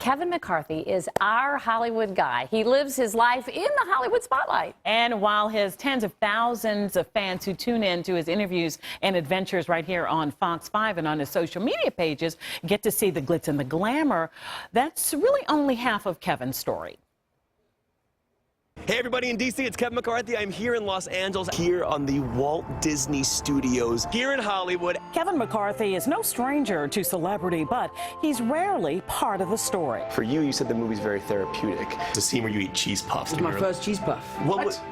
Kevin McCarthy is our Hollywood guy. He lives his life in the Hollywood spotlight. And while his tens of thousands of fans who tune in to his interviews and adventures right here on Fox 5 and on his social media pages get to see the glitz and the glamour, that's really only half of Kevin's story. Hey everybody in DC, it's Kevin McCarthy. I'm here in Los Angeles, here on the Walt Disney Studios, here in Hollywood. Kevin McCarthy is no stranger to celebrity, but he's rarely part of the story. For you said the movie's very therapeutic. It's a scene where you eat cheese puffs. It's my first cheese puff.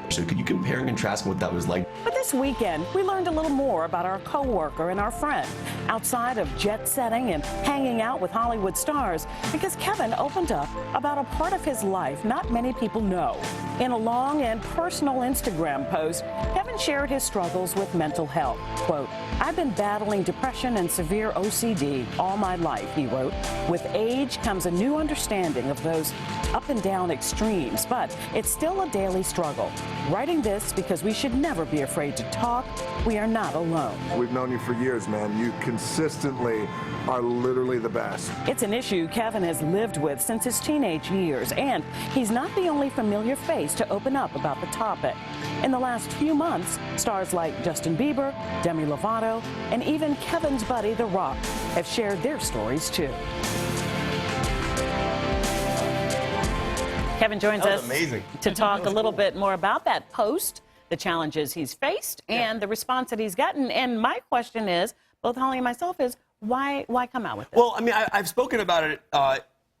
So could you compare and contrast what that was like? But this weekend, we learned a little more about our co-worker and our friend, outside of jet setting and hanging out with Hollywood stars, because Kevin opened up about a part of his life not many people know. In a long and personal Instagram post, Kevin shared his struggles with mental health. Quote, "I've been battling depression and severe OCD all my life," he wrote. "With age comes a new understanding of those up and down extremes, but it's still a daily struggle. Writing this because we should never be afraid to talk. We are not alone." We've known you for years, man. You consistently are literally the best. It's an issue Kevin has lived with since his teenage years, and he's not the only familiar face to open up about the topic. In the last few months, stars like Justin Bieber, Demi Lovato, and even Kevin's buddy, The Rock, have shared their stories too. Kevin joins us to talk a little bit more about that post, the challenges he's faced, and the response that he's gotten. And my question is, both Holly and myself, is why come out with this? Well, I mean, I've spoken about it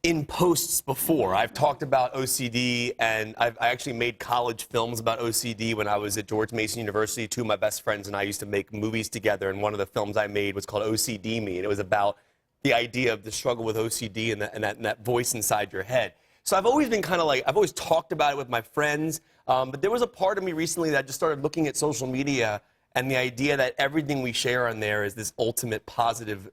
in posts before. I've talked about OCD, and I actually made college films about OCD when I was at George Mason University. Two of my best friends and I used to make movies together, and one of the films I made was called OCD Me, and it was about the idea of the struggle with OCD and that voice inside your head. So I've always been kind of like, I've always talked about it with my friends, but there was a part of me recently that just started looking at social media and the idea that everything we share on there is this ultimate positive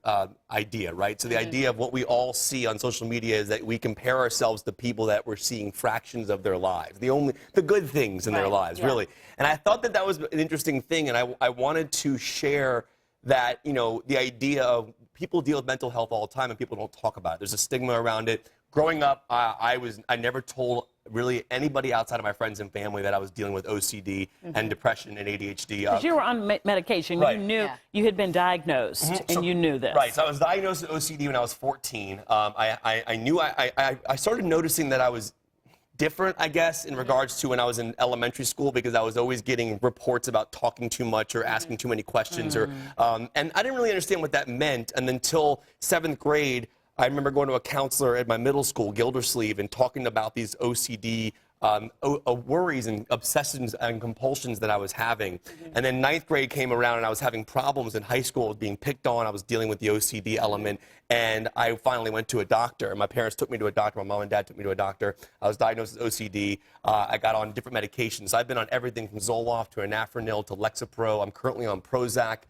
idea, right? So the idea of what we all see on social media is that we compare ourselves to people that we're seeing fractions of their lives, the good things in their lives, really. And I thought that that was an interesting thing, and I wanted to share that, you know, the idea of people deal with mental health all the time and people don't talk about it. There's a stigma around it. Growing up, I never told really anybody outside of my friends and family that I was dealing with OCD and depression and ADHD. Because you were on medication, right. You knew you had been diagnosed, and you knew this. Right, so I was diagnosed with OCD when I was 14. I started noticing that I was different, I guess, in regards to when I was in elementary school, because I was always getting reports about talking too much or asking too many questions, and I didn't really understand what that meant, and until 7th grade, I remember going to a counselor at my middle school, Gildersleeve, and talking about these OCD worries and obsessions and compulsions that I was having. And then 9th grade came around and I was having problems in high school, being picked on. I was dealing with the OCD element, and I finally went to a doctor. My parents took me to a doctor. My mom and dad took me to a doctor. I was diagnosed with OCD. I got on different medications. I've been on everything from Zoloft to Anafranil to Lexapro. I'm currently on Prozac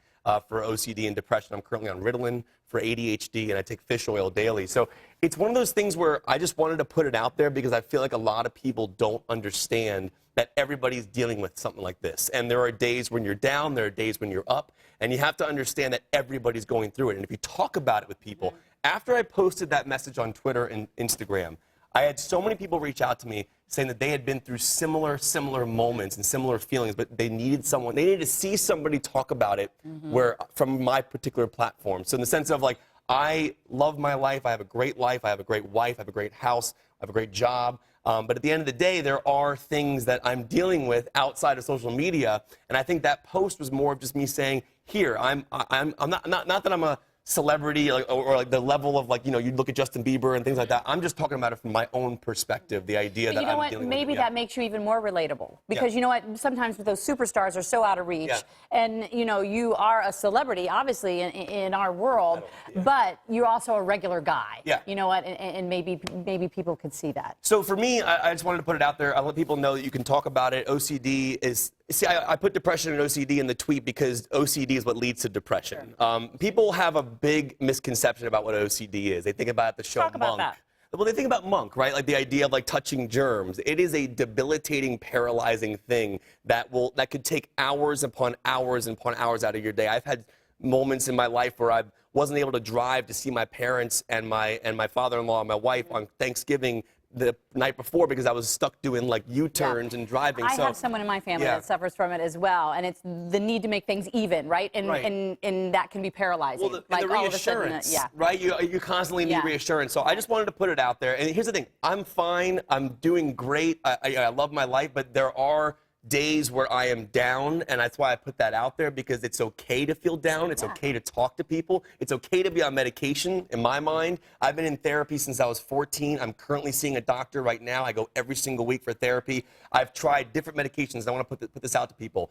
for OCD and depression. I'm currently on Ritalin for ADHD, and I take fish oil daily. So it's one of those things where I just wanted to put it out there because I feel like a lot of people don't understand that everybody's dealing with something like this. And there are days when you're down, there are days when you're up, and you have to understand that everybody's going through it. And if you talk about it with people, after I posted that message on Twitter and Instagram, I had so many people reach out to me saying that they had been through similar moments and similar feelings, but they needed someone, they needed to see somebody talk about it from my particular platform. So in the sense of like, I love my life, I have a great life, I have a great wife, I have a great house, I have a great job, but at the end of the day, there are things that I'm dealing with outside of social media, and I think that post was more of just me saying, here, I'm not that I'm a celebrity or like the level of, like, you know, you look at Justin Bieber and things like that. I'm just talking about it from my own perspective, the idea that I'm dealing with. You know what, maybe that makes you even more relatable, because you know what, sometimes those superstars are so out of reach, and you know, you are a celebrity obviously in our world, but you're also a regular guy. You know what, and maybe people could see that. So for me, I just wanted to put it out there. I let people know that you can talk about it. OCD is, see, I put depression and OCD in the tweet because OCD is what leads to depression. People have a big misconception about what OCD is. They think about the show Monk. About that. Well, they think about Monk, right? Like the idea of like touching germs. It is a debilitating, paralyzing thing that could take hours upon hours upon hours out of your day. I've had moments in my life where I've wasn't able to drive to see my parents and my father-in-law and my wife on Thanksgiving the night before because I was stuck doing like U-turns and driving. I have someone in my family that suffers from it as well, and it's the need to make things even, right? And that can be paralyzing. Well, like and the all of a sudden, reassurance, right? You constantly need reassurance. So I just wanted to put it out there. And here's the thing: I'm fine. I'm doing great. I love my life, but there are days where I am down, and that's why I put that out there, because it's okay to feel down. It's okay to talk to people. It's okay to be on medication, in my mind. I've been in therapy since I was 14. I'm currently seeing a doctor right now. I go every single week for therapy. I've tried different medications. I want to put this out to people.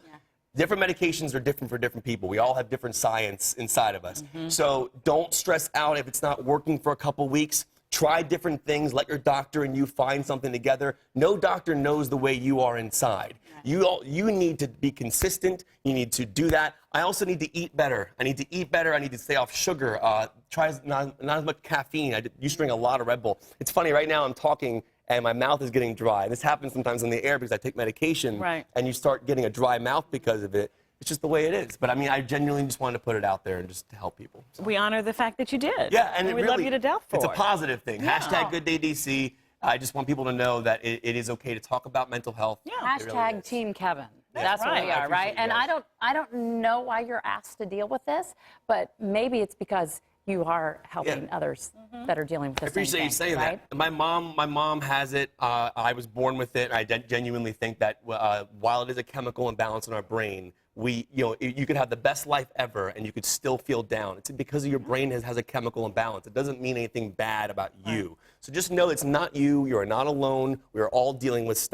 Different medications are different for different people. We all have different science inside of us. So don't stress out if it's not working for a couple weeks. Try different things. Let your doctor and you find something together. No doctor knows the way you are inside. You need to be consistent. You need to do that. I also need to eat better. I need to eat better. I need to stay off sugar. Try not as much caffeine. I used to drink a lot of Red Bull. It's funny, right now I'm talking and my mouth is getting dry. This happens sometimes in the air because I take medication, and you start getting a dry mouth because of it. It's just the way it is. But I mean, I genuinely just wanted to put it out there and just to help people. So. We honor the fact that you did. Yeah, and we love you to death for it. It's a positive thing. Hashtag Good Day DC. I just want people to know that it is okay to talk about mental health. Yeah. Hashtag really Team Kevin. That's what we are, right? And I don't know why you're asked to deal with this, but maybe it's because you are helping others that are dealing with the same thing. I appreciate you saying that. My mom has it. I was born with it. I genuinely think that while it is a chemical imbalance in our brain, you could have the best life ever and you could still feel down. It's because your brain has a chemical imbalance. It doesn't mean anything bad about you. So just know it's not you. You are not alone. We are all dealing with stuff.